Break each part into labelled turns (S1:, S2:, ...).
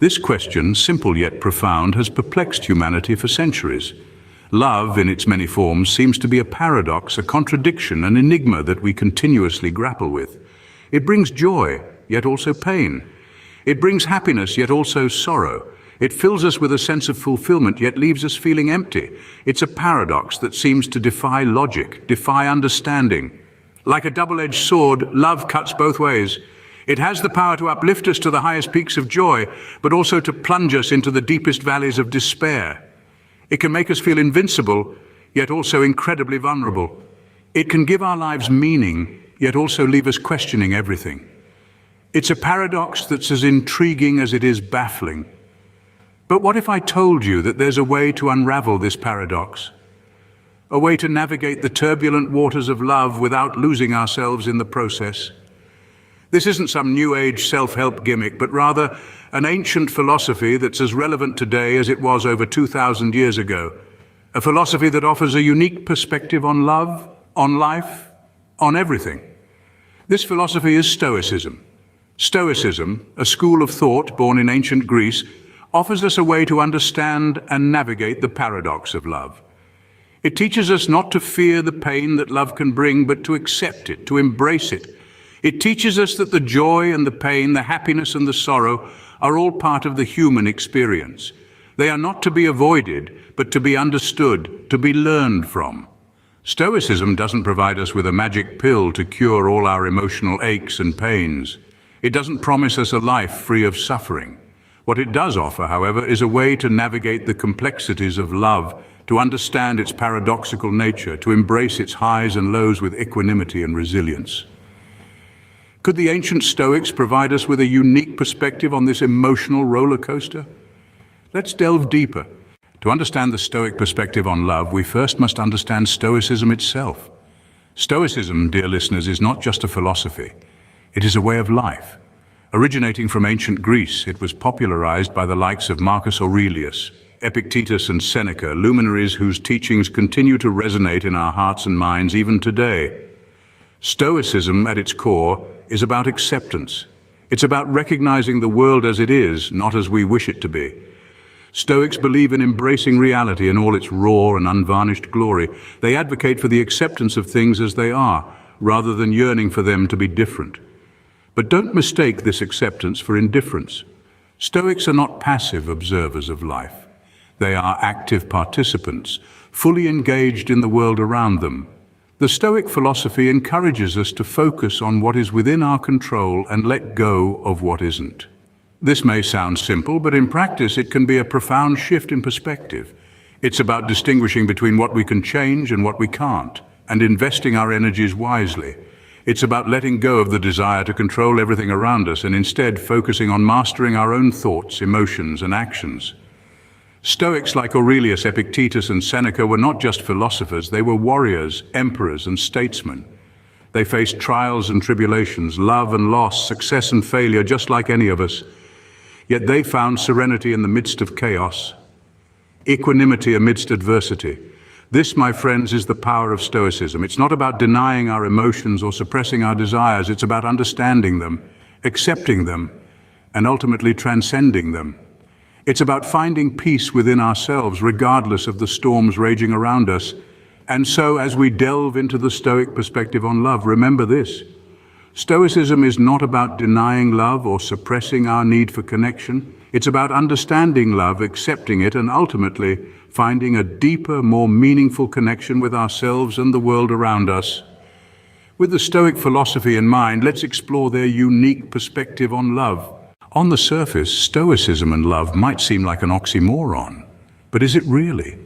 S1: This question, simple yet profound, has perplexed humanity for centuries. Love, in its many forms, seems to be a paradox, a contradiction, an enigma that we continuously grapple with. It brings joy, yet also pain. It brings happiness, yet also sorrow. It fills us with a sense of fulfillment, yet leaves us feeling empty. It's a paradox that seems to defy logic, defy understanding. Like a double-edged sword, love cuts both ways. It has the power to uplift us to the highest peaks of joy, but also to plunge us into the deepest valleys of despair. It can make us feel invincible, yet also incredibly vulnerable. It can give our lives meaning, yet also leave us questioning everything. It's a paradox that's as intriguing as it is baffling. But what if I told you that there's a way to unravel this paradox? A way to navigate the turbulent waters of love without losing ourselves in the process? This isn't some new age self-help gimmick, but rather an ancient philosophy that's as relevant today as it was over 2,000 years ago. A philosophy that offers a unique perspective on love, on life, on everything. This philosophy is Stoicism. Stoicism, a school of thought born in ancient Greece, offers us a way to understand and navigate the paradox of love. It teaches us not to fear the pain that love can bring, but to accept it, to embrace it. It teaches us that the joy and the pain, the happiness and the sorrow are all part of the human experience. They are not to be avoided, but to be understood, to be learned from. Stoicism doesn't provide us with a magic pill to cure all our emotional aches and pains. It doesn't promise us a life free of suffering. What it does offer, however, is a way to navigate the complexities of love, to understand its paradoxical nature, to embrace its highs and lows with equanimity and resilience. Could the ancient Stoics provide us with a unique perspective on this emotional roller coaster? Let's delve deeper. To understand the Stoic perspective on love, we first must understand Stoicism itself. Stoicism, dear listeners, is not just a philosophy. It is a way of life. Originating from ancient Greece, it was popularized by the likes of Marcus Aurelius, Epictetus and Seneca, luminaries whose teachings continue to resonate in our hearts and minds even today. Stoicism, at its core, is about acceptance. It's about recognizing the world as it is, not as we wish it to be. Stoics believe in embracing reality in all its raw and unvarnished glory. They advocate for the acceptance of things as they are, rather than yearning for them to be different. But don't mistake this acceptance for indifference. Stoics are not passive observers of life. They are active participants, fully engaged in the world around them. The Stoic philosophy encourages us to focus on what is within our control and let go of what isn't. This may sound simple, but in practice it can be a profound shift in perspective. It's about distinguishing between what we can change and what we can't, and investing our energies wisely. It's about letting go of the desire to control everything around us and instead focusing on mastering our own thoughts, emotions, and actions. Stoics like Aurelius, Epictetus, and Seneca were not just philosophers, they were warriors, emperors, and statesmen. They faced trials and tribulations, love and loss, success and failure, just like any of us. Yet they found serenity in the midst of chaos, equanimity amidst adversity. This, my friends, is the power of Stoicism. It's not about denying our emotions or suppressing our desires. It's about understanding them, accepting them, and ultimately transcending them. It's about finding peace within ourselves, regardless of the storms raging around us. And so, as we delve into the Stoic perspective on love, remember this. Stoicism is not about denying love or suppressing our need for connection. It's about understanding love, accepting it, and ultimately finding a deeper, more meaningful connection with ourselves and the world around us. With the Stoic philosophy in mind, let's explore their unique perspective on love. On the surface, Stoicism and love might seem like an oxymoron, but is it really?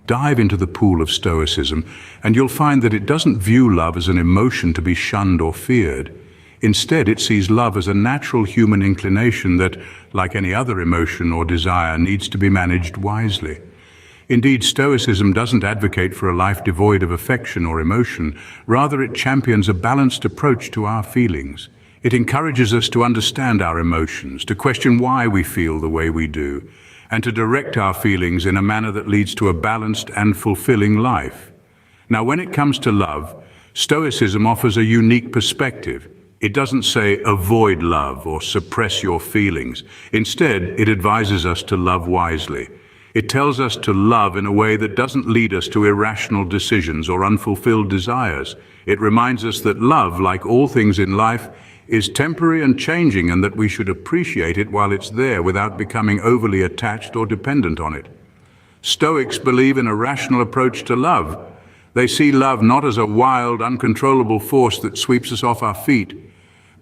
S1: Dive into the pool of Stoicism, and you'll find that it doesn't view love as an emotion to be shunned or feared. Instead, it sees love as a natural human inclination that, like any other emotion or desire, needs to be managed wisely. Indeed, Stoicism doesn't advocate for a life devoid of affection or emotion. Rather, it champions a balanced approach to our feelings. It encourages us to understand our emotions, to question why we feel the way we do, and to direct our feelings in a manner that leads to a balanced and fulfilling life. Now, when it comes to love, Stoicism offers a unique perspective. It doesn't say avoid love or suppress your feelings. Instead, it advises us to love wisely. It tells us to love in a way that doesn't lead us to irrational decisions or unfulfilled desires. It reminds us that love, like all things in life, is temporary and changing, and that we should appreciate it while it's there without becoming overly attached or dependent on it. Stoics believe in a rational approach to love. They see love not as a wild, uncontrollable force that sweeps us off our feet,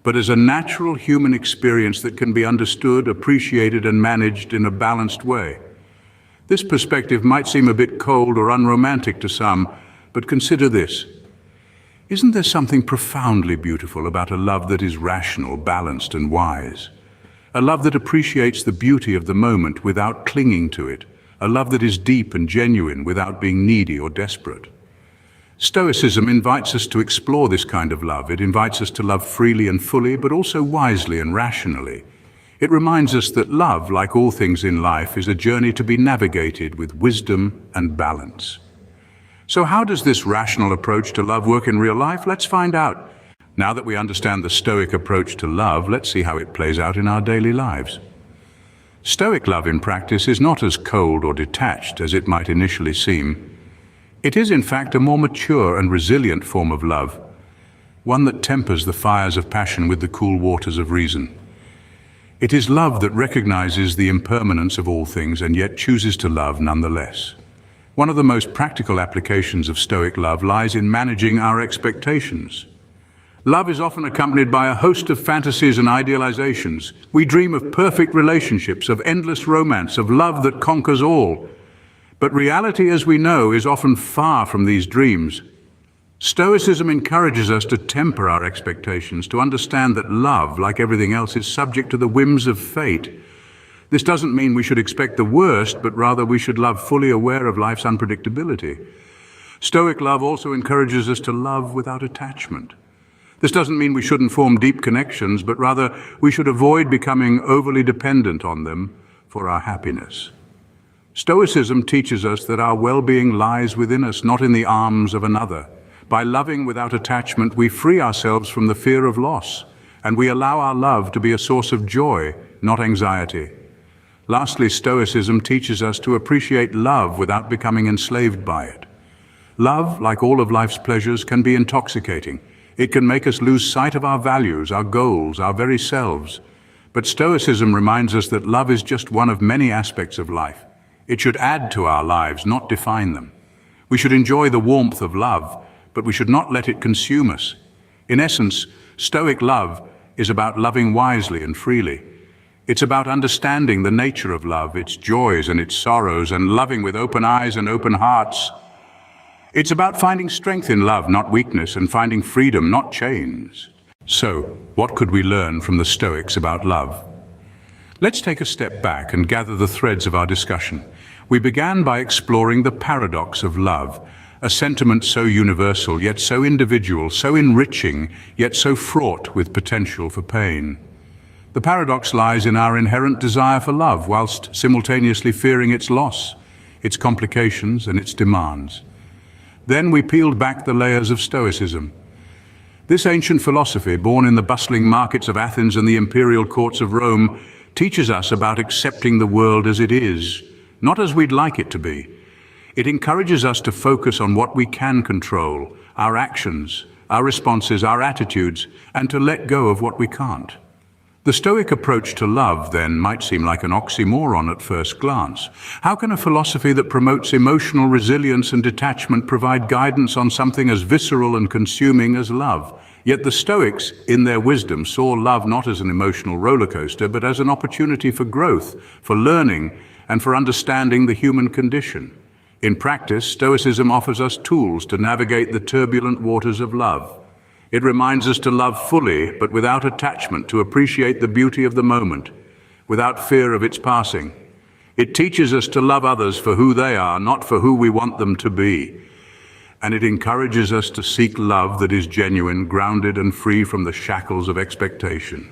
S1: but as a natural human experience that can be understood, appreciated, and managed in a balanced way. This perspective might seem a bit cold or unromantic to some, but consider this. Isn't there something profoundly beautiful about a love that is rational, balanced, and wise? A love that appreciates the beauty of the moment without clinging to it. A love that is deep and genuine without being needy or desperate. Stoicism invites us to explore this kind of love. It invites us to love freely and fully, but also wisely and rationally. It reminds us that love, like all things in life, is a journey to be navigated with wisdom and balance. So how does this rational approach to love work in real life? Let's find out. Now that we understand the Stoic approach to love, let's see how it plays out in our daily lives. Stoic love in practice is not as cold or detached as it might initially seem. It is, in fact, a more mature and resilient form of love, one that tempers the fires of passion with the cool waters of reason. It is love that recognizes the impermanence of all things and yet chooses to love nonetheless. One of the most practical applications of Stoic love lies in managing our expectations. Love is often accompanied by a host of fantasies and idealizations. We dream of perfect relationships, of endless romance, of love that conquers all. But reality, as we know, is often far from these dreams. Stoicism encourages us to temper our expectations, to understand that love, like everything else, is subject to the whims of fate. This doesn't mean we should expect the worst, but rather we should love fully aware of life's unpredictability. Stoic love also encourages us to love without attachment. This doesn't mean we shouldn't form deep connections, but rather we should avoid becoming overly dependent on them for our happiness. Stoicism teaches us that our well-being lies within us, not in the arms of another. By loving without attachment, we free ourselves from the fear of loss, and we allow our love to be a source of joy, not anxiety. Lastly, Stoicism teaches us to appreciate love without becoming enslaved by it. Love, like all of life's pleasures, can be intoxicating. It can make us lose sight of our values, our goals, our very selves. But Stoicism reminds us that love is just one of many aspects of life. It should add to our lives, not define them. We should enjoy the warmth of love, but we should not let it consume us. In essence, Stoic love is about loving wisely and freely. It's about understanding the nature of love, its joys and its sorrows, and loving with open eyes and open hearts. It's about finding strength in love, not weakness, and finding freedom, not chains. So, what could we learn from the Stoics about love? Let's take a step back and gather the threads of our discussion. We began by exploring the paradox of love, a sentiment so universal, yet so individual, so enriching, yet so fraught with potential for pain. The paradox lies in our inherent desire for love, whilst simultaneously fearing its loss, its complications, and its demands. Then we peeled back the layers of Stoicism. This ancient philosophy, born in the bustling markets of Athens and the imperial courts of Rome, teaches us about accepting the world as it is, not as we'd like it to be. It encourages us to focus on what we can control, our actions, our responses, our attitudes, and to let go of what we can't. The Stoic approach to love, then, might seem like an oxymoron at first glance. How can a philosophy that promotes emotional resilience and detachment provide guidance on something as visceral and consuming as love? Yet the Stoics, in their wisdom, saw love not as an emotional roller coaster, but as an opportunity for growth, for learning, and for understanding the human condition. In practice, Stoicism offers us tools to navigate the turbulent waters of love. It reminds us to love fully, but without attachment, to appreciate the beauty of the moment, without fear of its passing. It teaches us to love others for who they are, not for who we want them to be. And it encourages us to seek love that is genuine, grounded, and free from the shackles of expectation.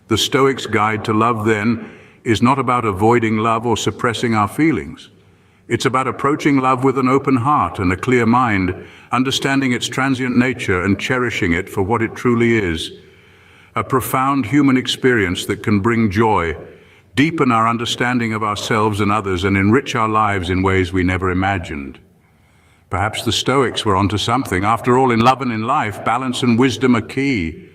S1: The Stoic's guide to love, then, is not about avoiding love or suppressing our feelings. It's about approaching love with an open heart and a clear mind, understanding its transient nature and cherishing it for what it truly is, a profound human experience that can bring joy, deepen our understanding of ourselves and others, and enrich our lives in ways we never imagined. Perhaps the Stoics were onto something. After all, in love and in life, balance and wisdom are key.